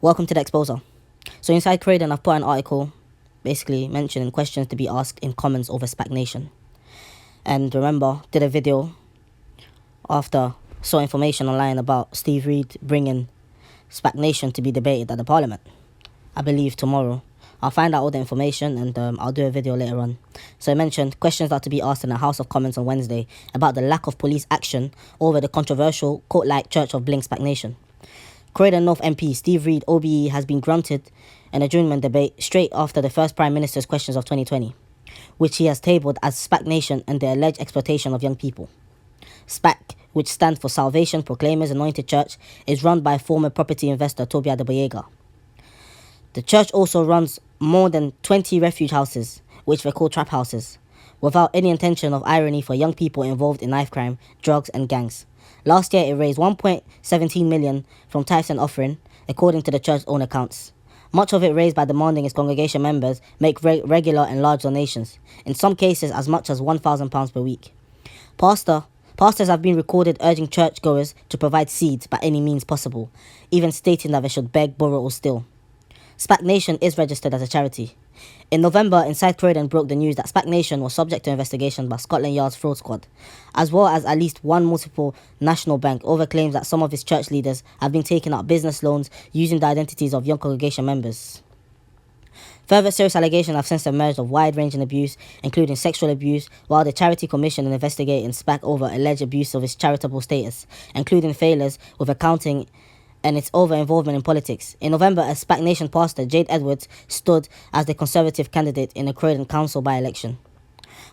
Welcome to the Exposer. So inside Croydon, I've put an article basically mentioning questions to be asked in comments over Spac Nation. And remember, did a video after saw information online about Steve Reid bringing Spac Nation to be debated at the Parliament. I believe tomorrow. I'll find out all the information and I'll do a video later on. So I mentioned questions are to be asked in the House of Commons on Wednesday about the lack of police action over the controversial court-like Church of Bling Spac Nation. Croydon North MP Steve Reid, OBE, has been granted an adjournment debate straight after the first Prime Minister's questions of 2020, which he has tabled as Spac Nation and the alleged exploitation of young people. Spac, which stands for Salvation Proclaimers Anointed Church, is run by former property investor Toby Adeboyega. The church also runs more than 20 refuge houses, which they call trap houses, without any intention of irony for young people involved in knife crime, drugs and gangs. Last year, it raised 1.17 million from tithes and offering, according to the church's own accounts. Much of it raised by demanding its congregation members make regular and large donations, in some cases as much as £1,000 per week. Pastors have been recorded urging churchgoers to provide seeds by any means possible, even stating that they should beg, borrow or steal. Spac Nation is registered as a charity. In November, Inside Croydon broke the news that Spac Nation was subject to investigation by Scotland Yard's fraud squad, as well as at least one multiple national bank over claims that some of its church leaders have been taking out business loans using the identities of young congregation members. Further serious allegations have since emerged of wide-ranging abuse, including sexual abuse, while the Charity Commission is investigating Spac over alleged abuse of its charitable status, including failures with accounting and its over-involvement in politics. In November, a Spac Nation pastor, Jade Edwards, stood as the Conservative candidate in a Croydon Council by-election.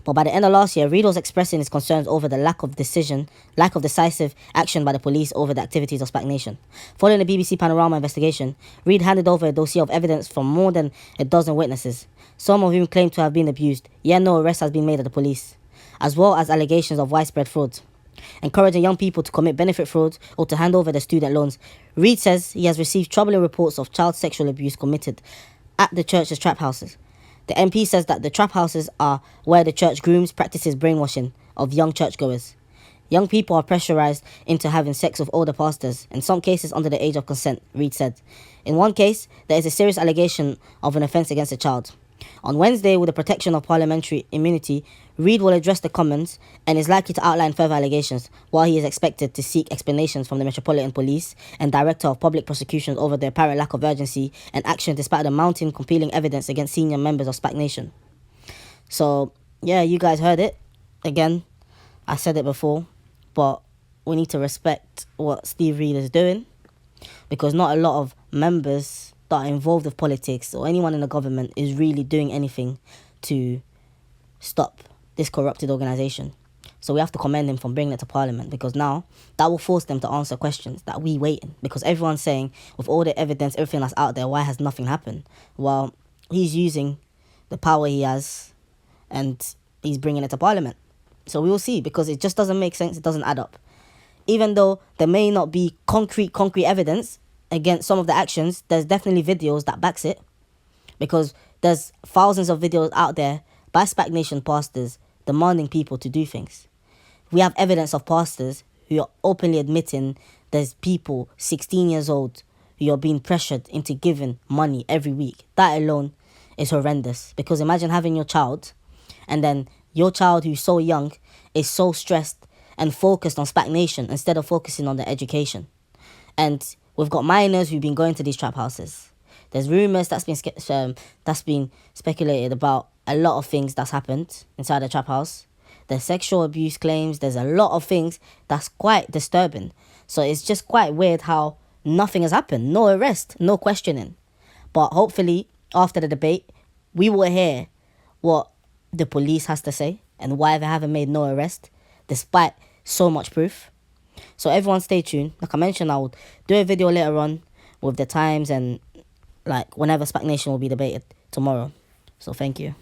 But by the end of last year, Reid was expressing his concerns over the lack of decisive action by the police over the activities of Spac Nation. Following the BBC Panorama investigation, Reid handed over a dossier of evidence from more than a dozen witnesses, some of whom claimed to have been abused, yet no arrest has been made at the police, as well as allegations of widespread fraud. Encouraging young people to commit benefit fraud or to hand over their student loans, Reid says he has received troubling reports of child sexual abuse committed at the church's trap houses. The MP says that the trap houses are where the church practices brainwashing of young churchgoers. Young people are pressurized into having sex with older pastors, in some cases under the age of consent, Reid said. In one case, there is a serious allegation of an offence against a child. On Wednesday, with the protection of parliamentary immunity, Reid will address the Commons and is likely to outline further allegations, while he is expected to seek explanations from the Metropolitan Police and Director of Public Prosecutions over the apparent lack of urgency and action despite the mounting compelling evidence against senior members of Spac Nation. So, yeah, you guys heard it. Again, I said it before, but we need to respect what Steve Reid is doing, because not a lot of members that are involved with politics or anyone in the government is really doing anything to stop this corrupted organisation. So we have to commend him for bringing it to Parliament, because now that will force them to answer questions that we waiting, because everyone's saying with all the evidence, everything that's out there, why has nothing happened? Well, he's using the power he has and he's bringing it to Parliament. So we will see, because it just doesn't make sense. It doesn't add up. Even though there may not be concrete evidence against some of the actions, there's definitely videos that backs it, because there's thousands of videos out there by Spac Nation pastors demanding people to do things. We have evidence of pastors who are openly admitting there's people 16 years old who are being pressured into giving money every week. That alone is horrendous, because imagine having your child and then your child who's so young is so stressed and focused on Spac Nation instead of focusing on their education. And we've got minors who've been going to these trap houses. There's rumours that's been speculated about a lot of things that's happened inside the trap house. There's sexual abuse claims. There's a lot of things that's quite disturbing. So it's just quite weird how nothing has happened. No arrest, no questioning. But hopefully, after the debate, we will hear what the police has to say and why they haven't made no arrest, despite so much proof. So everyone stay tuned. Like I mentioned, I will do a video later on with the times and like whenever Spac Nation will be debated tomorrow. So thank you.